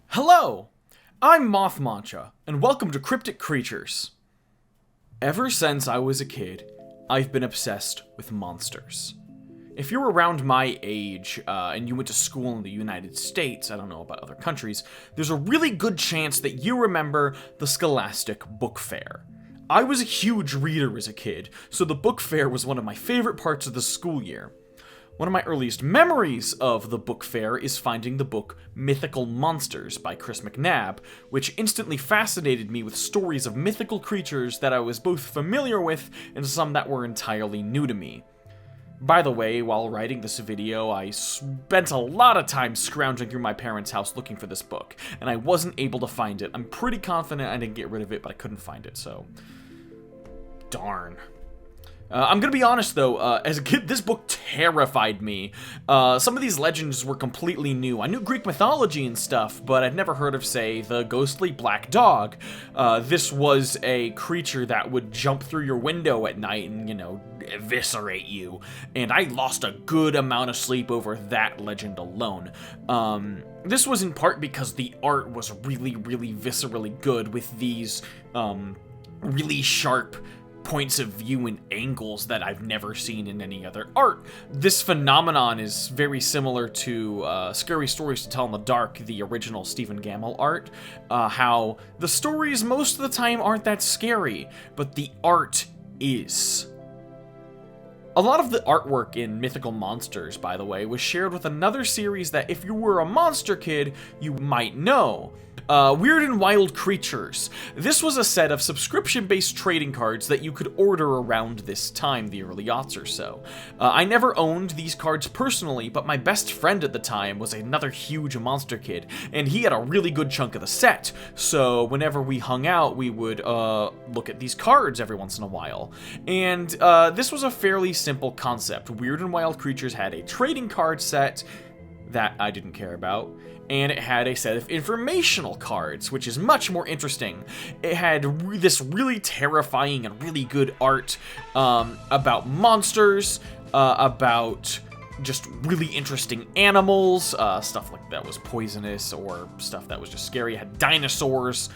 Hello! I'm Mothmancha, and welcome to Cryptic Creatures. Ever since I was a kid, I've been obsessed with monsters. If you're around my age, and you went to school in the United States, I don't know about other countries, there's a really good chance that you remember the Scholastic Book Fair. I was a huge reader as a kid, so the book fair was one of my favorite parts of the school year. One of my earliest memories of the book fair is finding the book Mythical Monsters by Chris McNabb, which instantly fascinated me with stories of mythical creatures that I was both familiar with and some that were entirely new to me. By the way, while writing this video, I spent a lot of time scrounging through my parents' house looking for this book, and I wasn't able to find it. I'm pretty confident I didn't get rid of it, but I couldn't find it, so darn. I'm gonna be honest though, as a kid, this book terrified me. Some of these legends were completely new. I knew Greek mythology and stuff, but I'd never heard of, say, the ghostly black dog. This was a creature that would jump through your window at night and, eviscerate you. And I lost a good amount of sleep over that legend alone. This was in part because the art was really, really viscerally good with these, really sharp points of view and angles that I've never seen in any other art. This phenomenon is very similar to Scary Stories to Tell in the Dark, the original Stephen Gammell art, how the stories most of the time aren't that scary, but the art is. A lot of the artwork in Mythical Monsters, by the way, was shared with another series that if you were a monster kid, you might know. Weird and Wild Creatures. This was a set of subscription-based trading cards that you could order around this time, the early aughts or so. I never owned these cards personally, but my best friend at the time was another huge monster kid, and he had a really good chunk of the set, so whenever we hung out, we would look at these cards every once in a while. And this was a fairly simple concept. Weird and Wild Creatures had a trading card set that I didn't care about, and it had a set of informational cards, which is much more interesting. It had this really terrifying and really good art about monsters, about just really interesting animals, stuff like that was poisonous or stuff that was just scary. It had dinosaurs.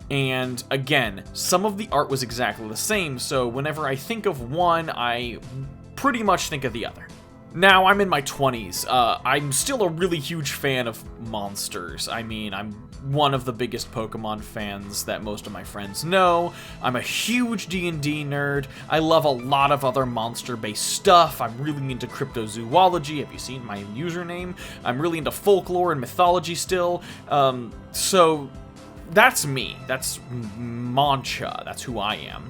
And again, some of the art was exactly the same, so whenever I think of one, I pretty much think of the other. Now, I'm in my 20s. I'm still a really huge fan of monsters. I mean, I'm one of the biggest Pokemon fans that most of my friends know. I'm a huge D&D nerd. I love a lot of other monster-based stuff. I'm really into cryptozoology. Have you seen my username? I'm really into folklore and mythology still. So that's me. That's Mancha. That's who I am.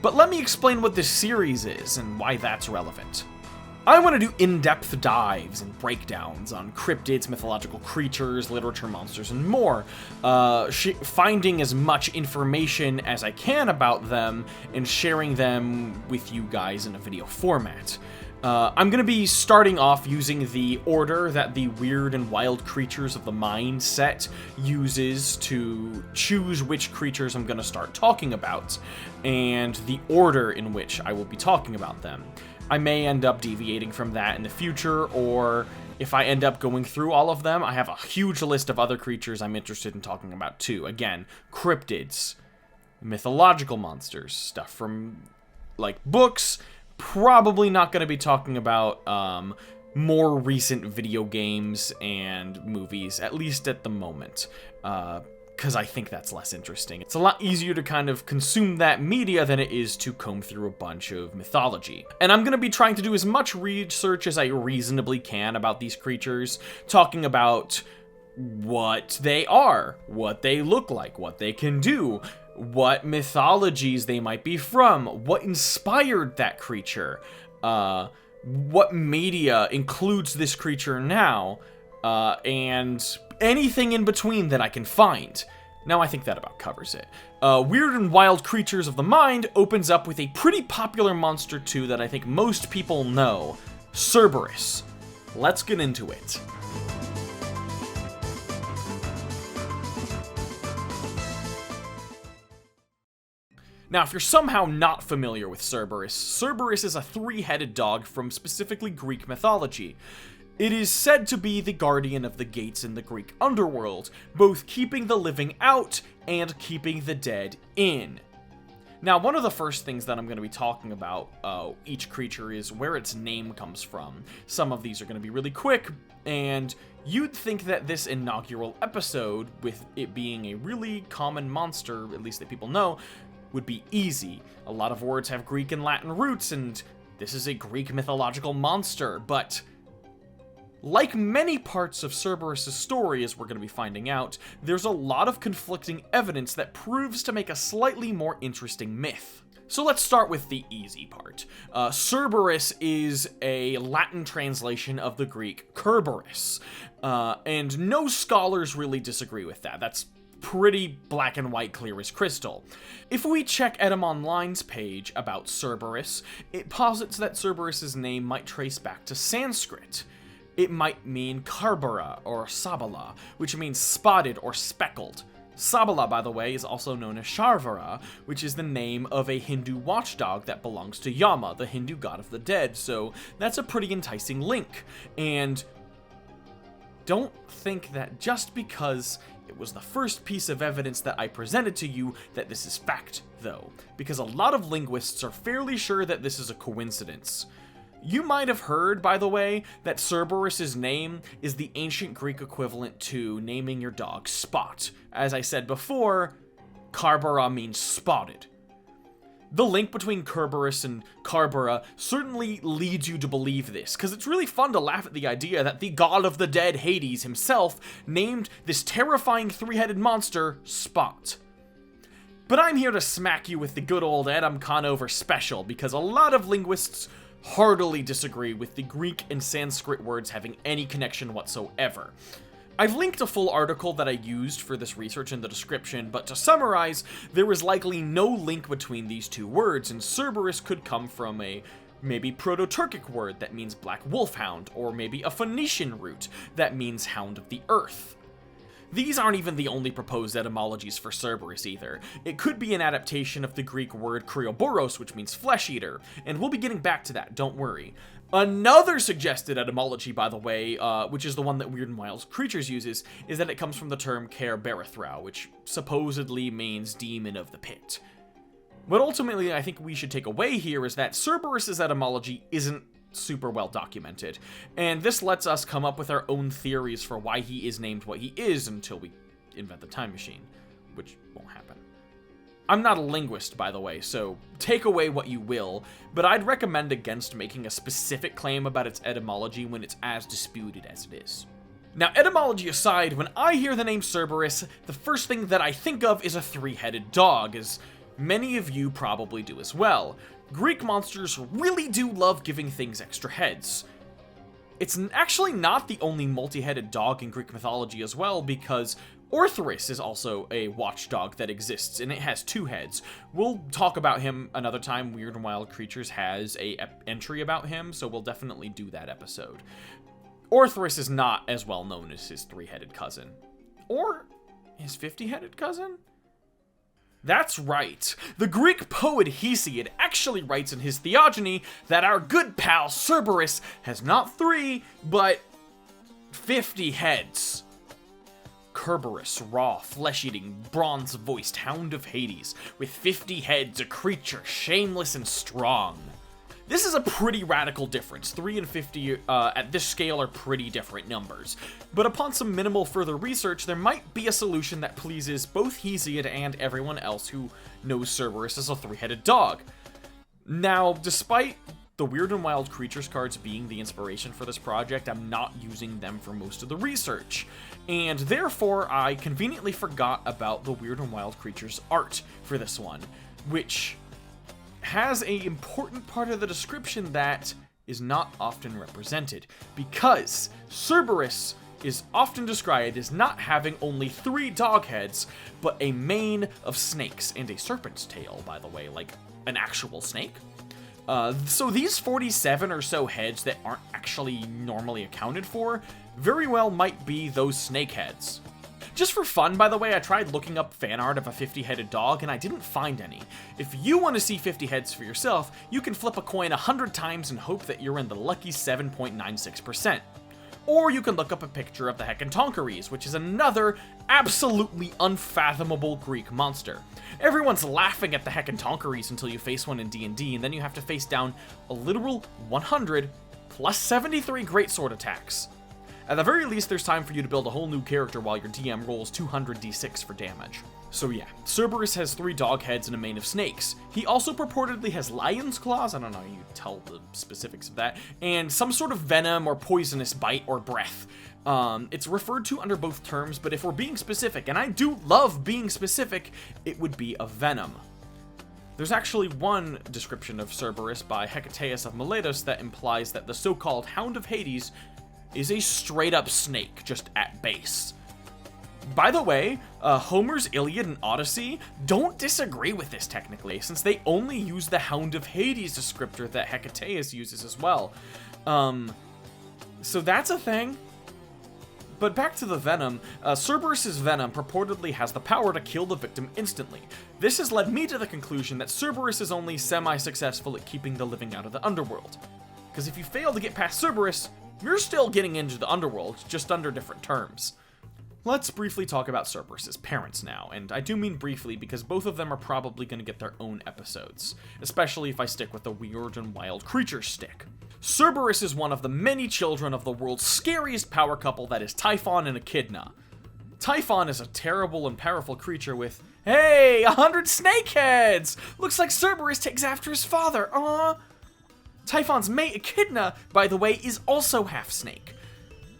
But let me explain what this series is and why that's relevant. I want to do in-depth dives and breakdowns on cryptids, mythological creatures, literature, monsters, and more, finding as much information as I can about them and sharing them with you guys in a video format. I'm going to be starting off using the order that the Weird and Wild Creatures of the Mind set uses to choose which creatures I'm going to start talking about, and the order in which I will be talking about them. I may end up deviating from that in the future, or if I end up going through all of them, I have a huge list of other creatures I'm interested in talking about too. Again, cryptids, mythological monsters, stuff from, like, books. Probably not going to be talking about more recent video games and movies, at least at the moment. Because I think that's less interesting. It's a lot easier to kind of consume that media than it is to comb through a bunch of mythology. And I'm going to be trying to do as much research as I reasonably can about these creatures, talking about what they are, what they look like, what they can do, what mythologies they might be from, what inspired that creature, what media includes this creature now, and anything in between that I can find. Now I think that about covers it. Weird and Wild Creatures of the Mind opens up with a pretty popular monster too that I think most people know, Cerberus. Let's get into it. Now, if you're somehow not familiar with Cerberus, Cerberus is a three-headed dog from specifically Greek mythology. It is said to be the guardian of the gates in the Greek underworld, both keeping the living out and keeping the dead in. Now, one of the first things that I'm going to be talking about each creature is where its name comes from. Some of these are going to be really quick, and you'd think that this inaugural episode, with it being a really common monster, at least that people know, would be easy. A lot of words have Greek and Latin roots, and this is a Greek mythological monster, but like many parts of Cerberus' story, as we're going to be finding out, there's a lot of conflicting evidence that proves to make a slightly more interesting myth. So let's start with the easy part. Cerberus is a Latin translation of the Greek Cerberus, and no scholars really disagree with that. That's pretty black and white, clear as crystal. If we check Etymonline's page about Cerberus, it posits that Cerberus's name might trace back to Sanskrit. It might mean Karbara or Sabala, which means spotted or speckled. Sabala, by the way, is also known as Sharvara, which is the name of a Hindu watchdog that belongs to Yama, the Hindu god of the dead, so that's a pretty enticing link. And don't think that just because it was the first piece of evidence that I presented to you that this is fact, though, because a lot of linguists are fairly sure that this is a coincidence. You might have heard, by the way, that Cerberus's name is the ancient Greek equivalent to naming your dog Spot. As I said before, Karbara means spotted. The link between Cerberus and Karbara certainly leads you to believe this, because it's really fun to laugh at the idea that the god of the dead, Hades himself, named this terrifying three-headed monster Spot. But I'm here to smack you with the good old Adam Conover special, because a lot of linguists heartily disagree with the Greek and Sanskrit words having any connection whatsoever. I've linked a full article that I used for this research in the description, but to summarize, there is likely no link between these two words, and Cerberus could come from a maybe Proto-Turkic word that means black wolfhound, or maybe a Phoenician root that means hound of the earth. These aren't even the only proposed etymologies for Cerberus either. It could be an adaptation of the Greek word krioboros, which means flesh-eater, and we'll be getting back to that, don't worry. Another suggested etymology, by the way, which is the one that Weird and Wild Creatures uses, is that it comes from the term Cerberus, which supposedly means demon of the pit. What ultimately I think we should take away here is that Cerberus' etymology isn't super well documented, and this lets us come up with our own theories for why he is named what he is until we invent the time machine, which won't happen. I'm not a linguist, by the way, so take away what you will, but I'd recommend against making a specific claim about its etymology when it's as disputed as it is. Now, etymology aside, when I hear the name Cerberus, the first thing that I think of is a three-headed dog, as many of you probably do as well. Greek monsters really do love giving things extra heads. It's actually not the only multi-headed dog in Greek mythology as well, because Orthrus is also a watchdog that exists, and it has two heads. We'll talk about him another time. Weird and Wild Creatures has a entry about him, so we'll definitely do that episode. Orthrus is not as well known as his three-headed cousin. Or his 50-headed cousin? That's right. The Greek poet Hesiod actually writes in his Theogony that our good pal Cerberus has not 3, but 50 heads. Cerberus, raw, flesh-eating, bronze-voiced hound of Hades, with 50 heads, a creature shameless and strong. This is a pretty radical difference. 3 and 50 at this scale are pretty different numbers. But upon some minimal further research, there might be a solution that pleases both Hesiod and everyone else who knows Cerberus as a three-headed dog. Now, despite the Weird and Wild Creatures cards being the inspiration for this project, I'm not using them for most of the research. And therefore, I conveniently forgot about the Weird and Wild Creatures art for this one, which has an important part of the description that is not often represented, because Cerberus is often described as not having only 3 dog heads, but a mane of snakes and a serpent's tail, by the way, like an actual snake. So these 47 or so heads that aren't actually normally accounted for very well might be those snake heads. Just for fun, by the way, I tried looking up fan art of a 50-headed dog, and I didn't find any. If you want to see 50 heads for yourself, you can flip a coin 100 times and hope that you're in the lucky 7.96%. Or you can look up a picture of the Hecatoncheires, which is another absolutely unfathomable Greek monster. Everyone's laughing at the Hecatoncheires until you face one in D&D, and then you have to face down a literal 100 plus 73 greatsword attacks. At the very least, there's time for you to build a whole new character while your DM rolls 200 d6 for damage. So yeah, Cerberus has 3 dog heads and a mane of snakes. He also purportedly has lion's claws, I don't know, you tell the specifics of that, and some sort of venom or poisonous bite or breath. It's referred to under both terms, but if we're being specific, and I do love being specific, it would be a venom. There's actually one description of Cerberus by Hecataeus of Miletus that implies that the so-called Hound of Hades is a straight-up snake, just at base. By the way, Homer's Iliad and Odyssey don't disagree with this technically, since they only use the Hound of Hades descriptor that Hecataeus uses as well. So that's a thing. But back to the venom, Cerberus's venom purportedly has the power to kill the victim instantly. This has led me to the conclusion that Cerberus is only semi-successful at keeping the living out of the Underworld. Because if you fail to get past Cerberus, you're still getting into the Underworld, just under different terms. Let's briefly talk about Cerberus's parents now, and I do mean briefly because both of them are probably going to get their own episodes, especially if I stick with the weird and wild creature stick. Cerberus is one of the many children of the world's scariest power couple that is Typhon and Echidna. Typhon is a terrible and powerful creature with, hey, 100 snake heads! Looks like Cerberus takes after his father, aww! Typhon's mate, Echidna, by the way, is also half snake.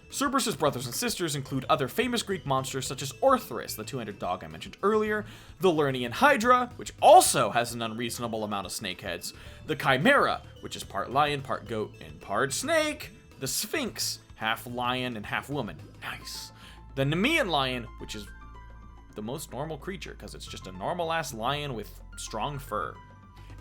Cerberus's brothers and sisters include other famous Greek monsters such as Orthrus, the two-handed dog I mentioned earlier, the Lernaean Hydra, which also has an unreasonable amount of snake heads, the Chimera, which is part lion, part goat, and part snake, the Sphinx, half lion and half woman, nice, the Nemean lion, which is the most normal creature because it's just a normal-ass lion with strong fur.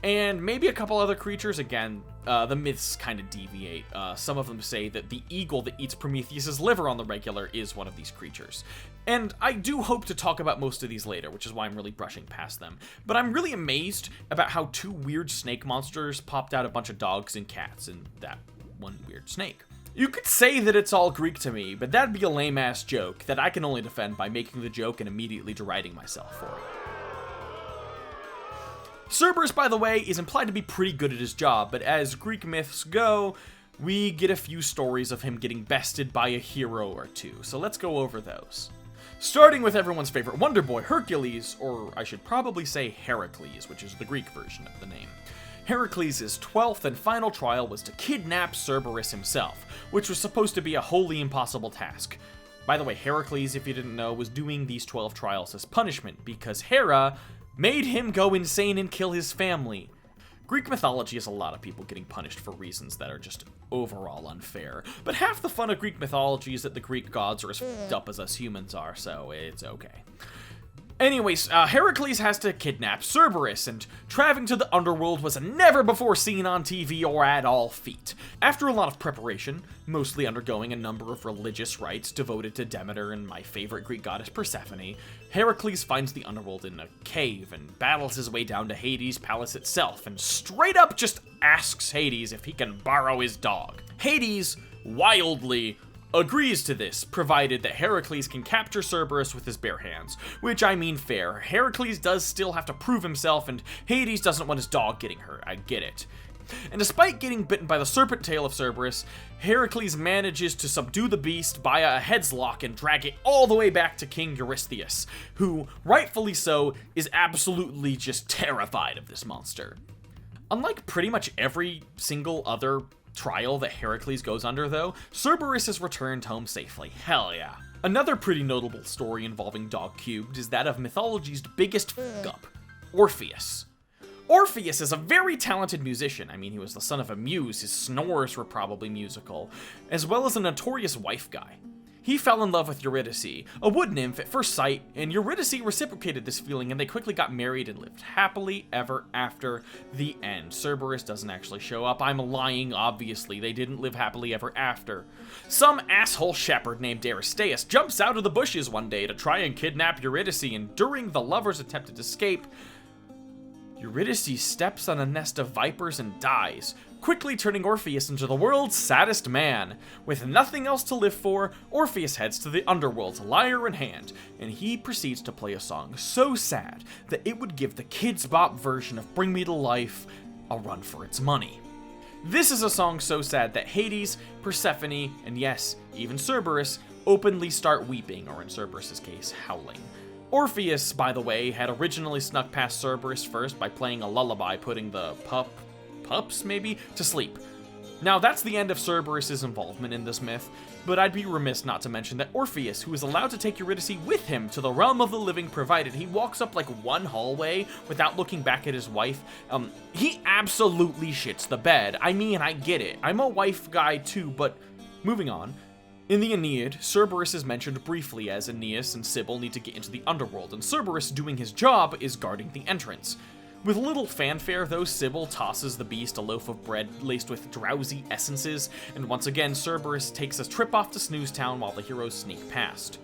And maybe a couple other creatures. Again, the myths kind of deviate. Some of them say that the eagle that eats Prometheus's liver on the regular is one of these creatures. And I do hope to talk about most of these later, which is why I'm really brushing past them. But I'm really amazed about how 2 weird snake monsters popped out a bunch of dogs and cats and that one weird snake. You could say that it's all Greek to me, but that'd be a lame-ass joke that I can only defend by making the joke and immediately deriding myself for it. Cerberus, by the way, is implied to be pretty good at his job, but as Greek myths go, we get a few stories of him getting bested by a hero or two, so let's go over those. Starting with everyone's favorite wonder boy, Hercules, or I should probably say Heracles, which is the Greek version of the name. Heracles' 12th and final trial was to kidnap Cerberus himself, which was supposed to be a wholly impossible task. By the way, Heracles, if you didn't know, was doing these 12 trials as punishment, because Hera made him go insane and kill his family. Greek mythology has a lot of people getting punished for reasons that are just overall unfair, but half the fun of Greek mythology is that the Greek gods are as f***ed up as us humans are, so it's okay. Anyways, Heracles has to kidnap Cerberus, and traveling to the Underworld was a never-before-seen on TV or at all feat. After a lot of preparation, mostly undergoing a number of religious rites devoted to Demeter and my favorite Greek goddess Persephone, Heracles finds the Underworld in a cave and battles his way down to Hades' palace itself, and straight up just asks Hades if he can borrow his dog. Hades wildly agrees to this, provided that Heracles can capture Cerberus with his bare hands, which I mean fair. Heracles does still have to prove himself, and Hades doesn't want his dog getting hurt, I get it. And despite getting bitten by the serpent tail of Cerberus, Heracles manages to subdue the beast via a headslock and drag it all the way back to King Eurystheus, who, rightfully so, is absolutely just terrified of this monster. Unlike pretty much every single other trial that Heracles goes under, though, Cerberus is returned home safely. Hell yeah. Another pretty notable story involving Dog Cubed is that of mythology's biggest f***up, Orpheus. Orpheus is a very talented musician. I mean, he was the son of a muse, his snores were probably musical, as well as a notorious wife guy. He fell in love with Eurydice, a wood nymph at first sight, and Eurydice reciprocated this feeling and they quickly got married and lived happily ever after. The end. Cerberus doesn't actually show up. I'm lying, obviously. They didn't live happily ever after. Some asshole shepherd named Aristaeus jumps out of the bushes one day to try and kidnap Eurydice, and during the lovers' attempted escape, Eurydice steps on a nest of vipers and dies, quickly turning Orpheus into the world's saddest man. With nothing else to live for, Orpheus heads to the Underworld, lyre in hand, and he proceeds to play a song so sad that it would give the Kids Bop version of Bring Me to Life a run for its money. This is a song so sad that Hades, Persephone, and yes, even Cerberus, openly start weeping, or in Cerberus's case, howling. Orpheus, by the way, had originally snuck past Cerberus first by playing a lullaby, putting the pups, maybe, to sleep. Now, that's the end of Cerberus's involvement in this myth, but I'd be remiss not to mention that Orpheus, who is allowed to take Eurydice with him to the realm of the living provided he walks up like one hallway without looking back at his wife, he absolutely shits the bed. I mean, I get it. I'm a wife guy too, but moving on. In the Aeneid, Cerberus is mentioned briefly as Aeneas and Sibyl need to get into the Underworld, and Cerberus, doing his job, is guarding the entrance. With little fanfare, though, Sibyl tosses the beast a loaf of bread laced with drowsy essences, and once again, Cerberus takes a trip off to Snooze Town while the heroes sneak past.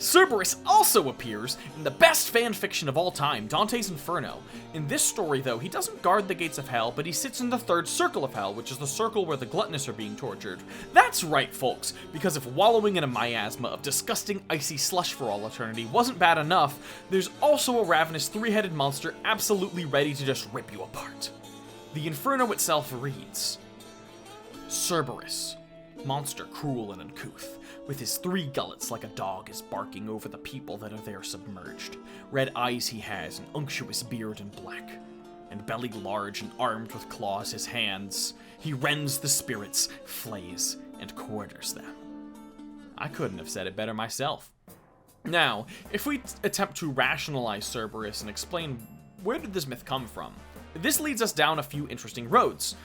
Cerberus also appears in the best fan fiction of all time, Dante's Inferno. In this story, though, he doesn't guard the gates of hell, but he sits in the third circle of hell, which is the circle where the gluttonous are being tortured. That's right, folks, because if wallowing in a miasma of disgusting icy slush for all eternity wasn't bad enough, there's also a ravenous three-headed monster absolutely ready to just rip you apart. The Inferno itself reads, Cerberus, monster cruel and uncouth, with his three gullets like a dog is barking over the people that are there submerged. Red eyes he has, an unctuous beard and black, and belly large and armed with claws his hands. He rends the spirits, flays, and quarters them. I couldn't have said it better myself. Now, if we attempt to rationalize Cerberus and explain where did this myth come from, this leads us down a few interesting roads.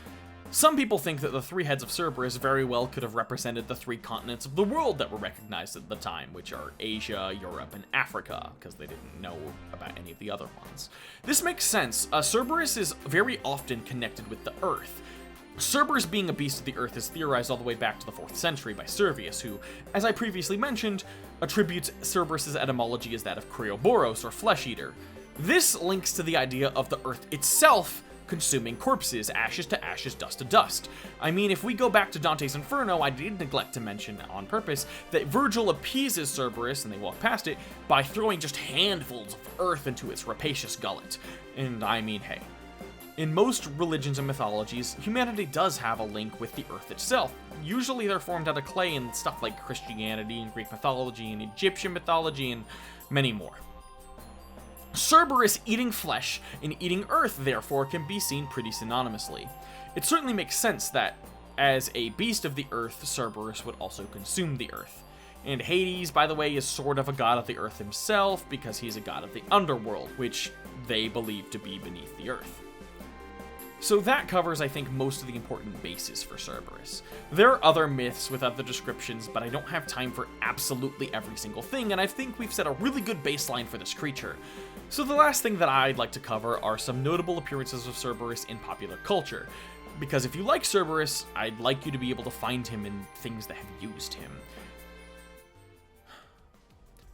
Some people think that the three heads of Cerberus very well could have represented the three continents of the world that were recognized at the time, which are Asia, Europe, and Africa, because they didn't know about any of the other ones. This makes sense. Cerberus is very often connected with the Earth. Cerberus being a beast of the Earth is theorized all the way back to the 4th century by Servius, who, as I previously mentioned, attributes Cerberus's etymology as that of Krioboros, or flesh-eater. This links to the idea of the Earth itself consuming corpses, ashes to ashes, dust to dust. I mean, if we go back to Dante's Inferno, I did neglect to mention on purpose that Virgil appeases Cerberus, and they walk past it, by throwing just handfuls of earth into its rapacious gullet. And I mean, hey, in most religions and mythologies, humanity does have a link with the earth itself. Usually they're formed out of clay in stuff like Christianity and Greek mythology and Egyptian mythology and many more. Cerberus eating flesh and eating earth, therefore, can be seen pretty synonymously. It certainly makes sense that, as a beast of the earth, Cerberus would also consume the earth. And Hades, by the way, is sort of a god of the earth himself, because he's a god of the Underworld, which they believe to be beneath the earth. So that covers, I think, most of the important bases for Cerberus. There are other myths with other descriptions, but I don't have time for absolutely every single thing, and I think we've set a really good baseline for this creature. So the last thing that I'd like to cover are some notable appearances of Cerberus in popular culture, because if you like Cerberus, I'd like you to be able to find him in things that have used him.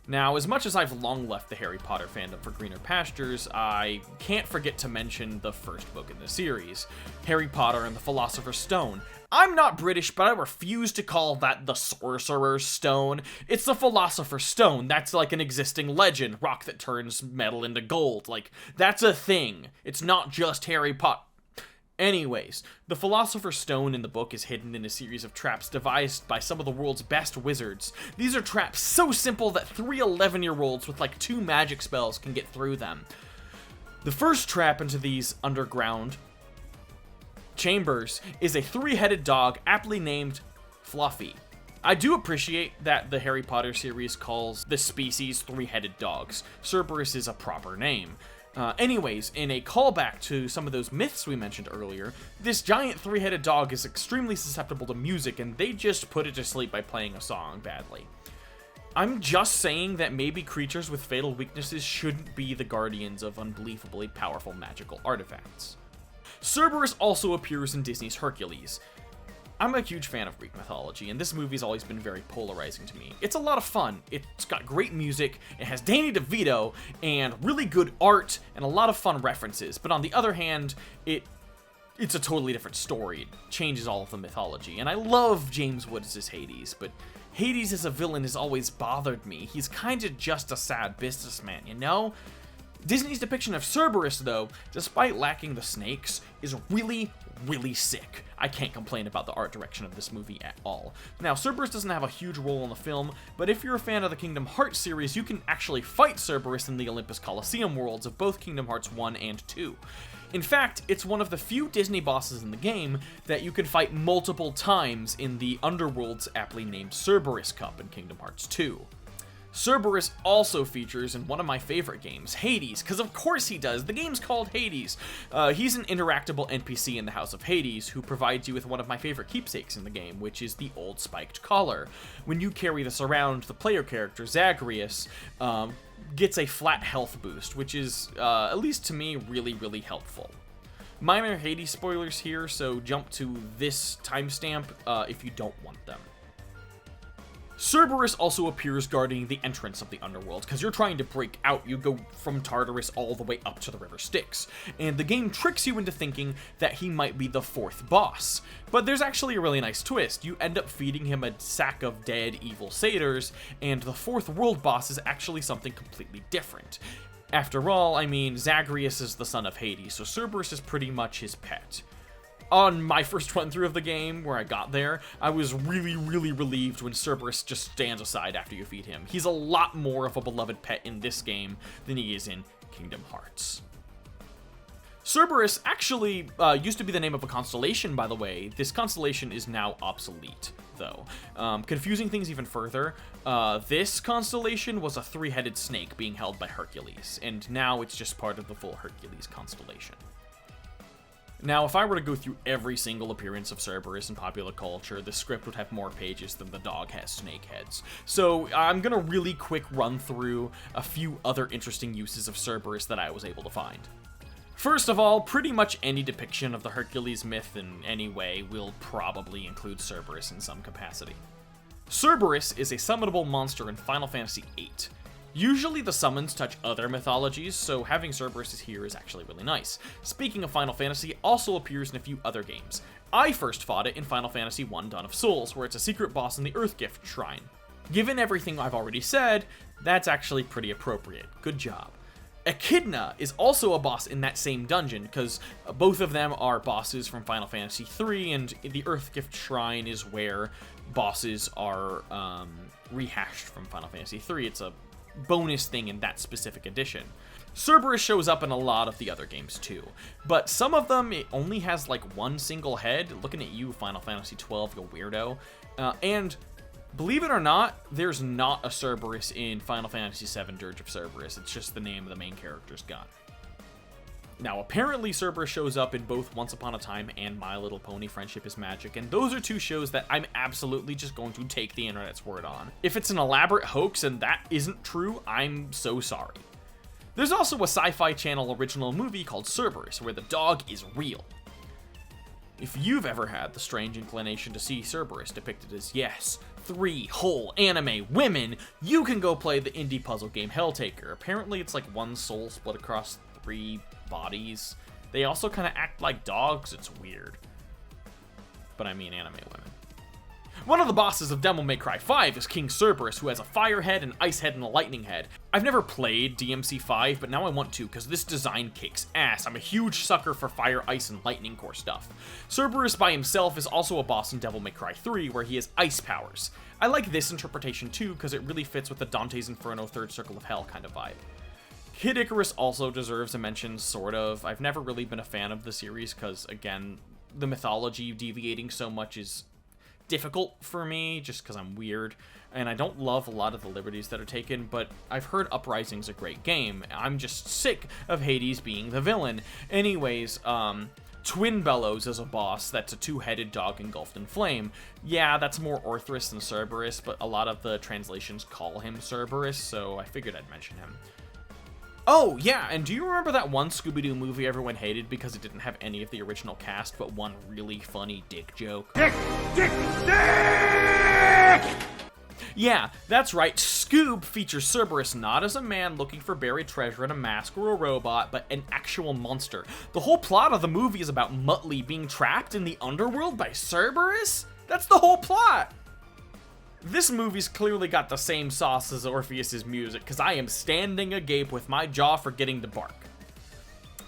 Now, as much as I've long left the Harry Potter fandom for greener pastures, I can't forget to mention the first book in the series, Harry Potter and the Philosopher's Stone. I'm not British, but I refuse to call that the Sorcerer's Stone. It's the Philosopher's Stone. That's like an existing legend, rock that turns metal into gold. Like, that's a thing. It's not just Harry Potter. Anyways, the Philosopher's Stone in the book is hidden in a series of traps devised by some of the world's best wizards. These are traps so simple that 3 11-year-olds with like 2 magic spells can get through them. The first trap into these underground chambers is a 3-headed dog aptly named Fluffy. I do appreciate that the Harry Potter series calls the species 3-headed dogs. Cerberus is a proper name. Anyways, in a callback to some of those myths we mentioned earlier, this giant 3-headed dog is extremely susceptible to music, and they just put it to sleep by playing a song badly. I'm just saying that maybe creatures with fatal weaknesses shouldn't be the guardians of unbelievably powerful magical artifacts. Cerberus also appears in Disney's Hercules. I'm a huge fan of Greek mythology, and this movie's always been very polarizing to me. It's a lot of fun, it's got great music, it has Danny DeVito, and really good art, and a lot of fun references, but on the other hand, it's a totally different story. It changes all of the mythology, and I love James Woods as Hades, but Hades as a villain has always bothered me. He's kinda just a sad businessman, you know? Disney's depiction of Cerberus, though, despite lacking the snakes, is really, really sick. I can't complain about the art direction of this movie at all. Now, Cerberus doesn't have a huge role in the film, but if you're a fan of the Kingdom Hearts series, you can actually fight Cerberus in the Olympus Coliseum worlds of both Kingdom Hearts 1 and 2. In fact, it's one of the few Disney bosses in the game that you can fight multiple times in the Underworld's aptly named Cerberus Cup in Kingdom Hearts 2. Cerberus also features in one of my favorite games, Hades, because of course he does. The game's called Hades. He's an interactable NPC in the House of Hades who provides you with one of my favorite keepsakes in the game, which is the old spiked collar. When you carry this around, the player character, Zagreus, gets a flat health boost, which is, at least to me, really, really helpful. Minor Hades spoilers here, so jump to this timestamp if you don't want them. Cerberus also appears guarding the entrance of the Underworld, because you're trying to break out, you go from Tartarus all the way up to the River Styx, and the game tricks you into thinking that he might be the fourth boss. But there's actually a really nice twist. You end up feeding him a sack of dead evil satyrs, and the fourth world boss is actually something completely different. After all, I mean, Zagreus is the son of Hades, so Cerberus is pretty much his pet. On my first run through of the game, where I got there, I was really, really relieved when Cerberus just stands aside after you feed him. He's a lot more of a beloved pet in this game than he is in Kingdom Hearts. Cerberus actually used to be the name of a constellation, by the way. This constellation is now obsolete, though. Confusing things even further, this constellation was a three-headed snake being held by Hercules, and now it's just part of the full Hercules constellation. Now, if I were to go through every single appearance of Cerberus in popular culture, the script would have more pages than the dog has snake heads. So I'm gonna really quick run through a few other interesting uses of Cerberus that I was able to find. First of all, pretty much any depiction of the Hercules myth in any way will probably include Cerberus in some capacity. Cerberus is a summonable monster in Final Fantasy VIII. Usually the summons touch other mythologies, so having Cerberus here is actually really nice. Speaking of Final Fantasy, it also appears in a few other games. I first fought it in Final Fantasy I Dawn of Souls, where it's a secret boss in the Earthgift Shrine. Given everything I've already said, that's actually pretty appropriate. Good job. Echidna is also a boss in that same dungeon, because both of them are bosses from Final Fantasy III, and the Earthgift Shrine is where bosses are rehashed from Final Fantasy III. It's a bonus thing in that specific edition. Cerberus shows up in a lot of the other games too, but some of them it only has like one single head. Looking at you, Final Fantasy XII, you weirdo. And believe it or not, there's not a Cerberus in Final Fantasy VII Dirge of Cerberus. It's just the name of the main character's gun. Now, apparently Cerberus shows up in both Once Upon a Time and My Little Pony Friendship is Magic, and those are two shows that I'm absolutely just going to take the internet's word on. If it's an elaborate hoax and that isn't true, I'm so sorry. There's also a Sci-Fi Channel original movie called Cerberus, where the dog is real. If you've ever had the strange inclination to see Cerberus depicted as, yes, 3 whole anime women, you can go play the indie puzzle game Helltaker. Apparently it's like one soul split across 3 bodies. They also kind of act like dogs. It's weird. But I mean anime women. One of the bosses of Devil May Cry 5 is King Cerberus, who has a fire head, an ice head, and a lightning head. I've never played DMC 5, but now I want to, because this design kicks ass. I'm a huge sucker for fire, ice, and lightning core stuff. Cerberus by himself is also a boss in Devil May Cry 3, where he has ice powers. I like this interpretation too, because it really fits with the Dante's Inferno Third Circle of Hell kind of vibe. Kid Icarus also deserves a mention, sort of. I've never really been a fan of the series because, again, the mythology deviating so much is difficult for me, just because I'm weird, and I don't love a lot of the liberties that are taken, but I've heard Uprising's a great game. I'm just sick of Hades being the villain. Anyways, Twin Bellows as a boss that's a two-headed dog engulfed in flame. Yeah, that's more Orthrus than Cerberus, but a lot of the translations call him Cerberus, so I figured I'd mention him. Oh, yeah, and do you remember that one Scooby-Doo movie everyone hated because it didn't have any of the original cast, but one really funny dick joke? Dick! Dick! Dick! Yeah, that's right, Scoob features Cerberus not as a man looking for buried treasure in a mask or a robot, but an actual monster. The whole plot of the movie is about Muttley being trapped in the Underworld by Cerberus? That's the whole plot! This movie's clearly got the same sauce as Orpheus's music, because I am standing agape with my jaw forgetting to bark.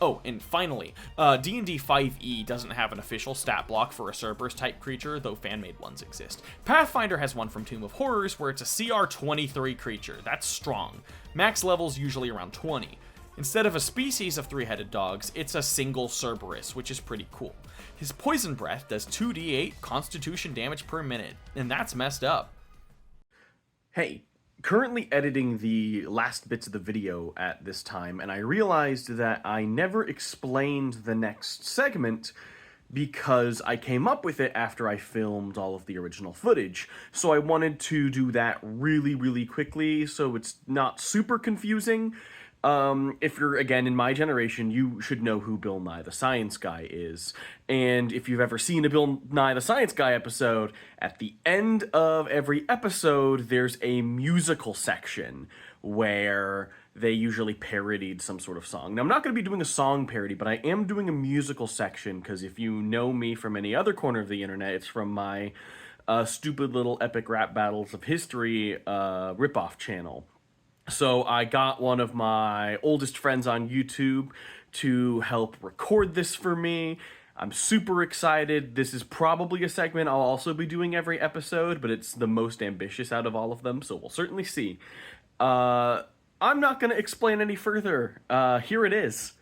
Oh, and finally, D&D 5e doesn't have an official stat block for a Cerberus-type creature, though fan-made ones exist. Pathfinder has one from Tomb of Horrors, where it's a CR 23 creature. That's strong. Max level's usually around 20. Instead of a species of three-headed dogs, it's a single Cerberus, which is pretty cool. His poison breath does 2d8 constitution damage per minute, and that's messed up. Hey, currently editing the last bits of the video at this time, and I realized that I never explained the next segment because I came up with it after I filmed all of the original footage. So I wanted to do that really quickly so it's not super confusing. If you're, again, in my generation, you should know who Bill Nye the Science Guy is. And if you've ever seen a Bill Nye the Science Guy episode, at the end of every episode, there's a musical section where they usually parodied some sort of song. Now, I'm not going to be doing a song parody, but I am doing a musical section, because if you know me from any other corner of the internet, it's from my stupid little epic rap battles of history ripoff channel. So I got one of my oldest friends on YouTube to help record this for me. I'm super excited. This is probably a segment I'll also be doing every episode, but it's the most ambitious out of all of them, so we'll certainly see. I'm not going to explain any further. Here it is.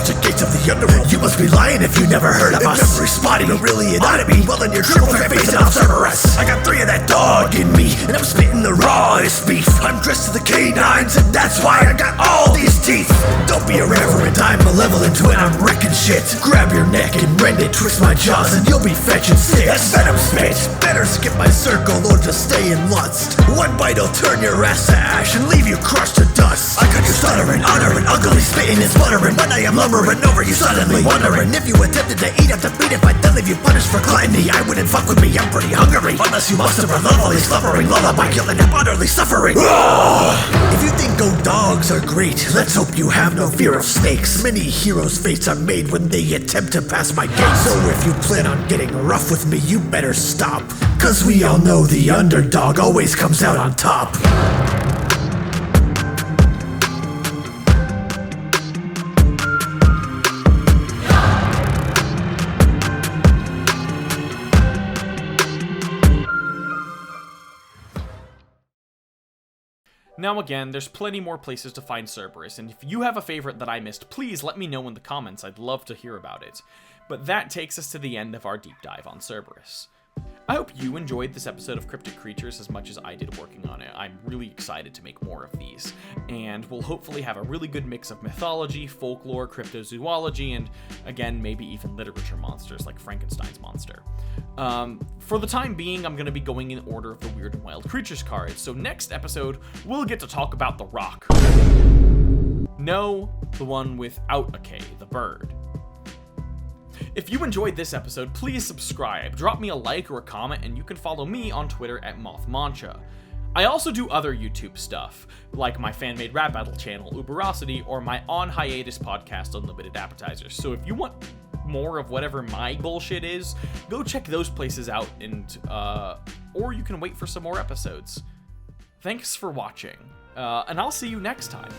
The gates of the underworld. You must be lying if you never heard of us. Never spotting a really enemy. Well, then you're triple threat facing off Cerberus. I got 3 of that dog in me, and I'm spitting the rawest beef. I'm dressed to the canines, and that's why I got all these teeth. Don't be irreverent, I'm malevolent when I'm wrecking shit. Grab your neck and rend it, twist my jaws, and you'll be fetching sticks. That's venom spit. Better skip my circle or just stay in lust. One bite will turn your ass to ash and leave you crushed to dust. I got you stuttering, uttering, ugly, spitting and sputtering, but I am lumbering over you suddenly wondering if you attempted to eat up the beat. If I then leave you punished for gluttony, I wouldn't fuck with me, I'm pretty hungry. Unless you must have a lovely slumbering lullaby, you'll end up utterly suffering. If you think goat dogs are great, let's hope you have no fear of snakes. Many heroes' fates are made when they attempt to pass my gate. So if you plan on getting rough with me, you better stop, cause we all know the underdog always comes out on top. Now again, there's plenty more places to find Cerberus, and if you have a favorite that I missed, please let me know in the comments, I'd love to hear about it. But that takes us to the end of our deep dive on Cerberus. I hope you enjoyed this episode of Cryptic Creatures as much as I did working on it. I'm really excited to make more of these, and we'll hopefully have a really good mix of mythology, folklore, cryptozoology, and again, maybe even literature monsters like Frankenstein's monster. For the time being, I'm going to be going in order of the Weird and Wild Creatures cards, so next episode, we'll get to talk about the rock. No, the one without a K, the bird. If you enjoyed this episode, please subscribe, drop me a like or a comment, and you can follow me on Twitter at Mothmancha. I also do other YouTube stuff, like my fan-made rap battle channel, Uberosity, or my on-hiatus podcast, Unlimited Appetizers. So if you want more of whatever my bullshit is, go check those places out, and or you can wait for some more episodes. Thanks for watching, and I'll see you next time.